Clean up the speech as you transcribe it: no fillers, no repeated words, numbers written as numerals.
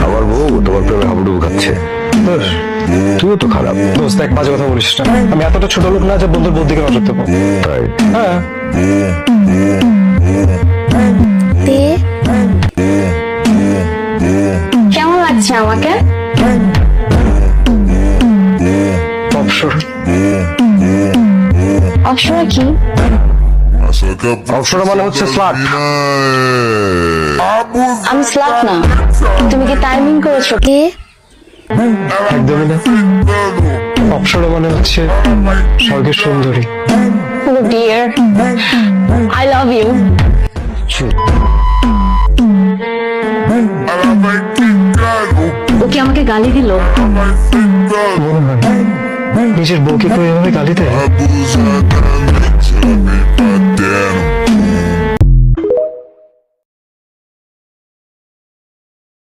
আমার বউ তোমার প্রেমে হাবুডুবু খাচ্ছে। তুইও তো খারাপ। দোস্ত এক বাজে কথা বলিস না, আমি এতটা ছোট লোক না যে বন্ধুর বউর দিকে নজর দেবো। তাই হ্যাঁ কেমন লাগছে আমাকে? অবসর। অপসরা কি? অপসরা মানে হচ্ছে স্লাট। আমি স্লাট না। তুমি কি টাইমিং করেছো? কে? একদমই না। অপসরা মানে হচ্ছে স্বর্গের সুন্দরী। ও ডিয়ার, আই লাভ ইউ। ও কি আমাকে গালি দিল? মনে হয় নিজের বউকে কেউ এভাবে গালি দেয়?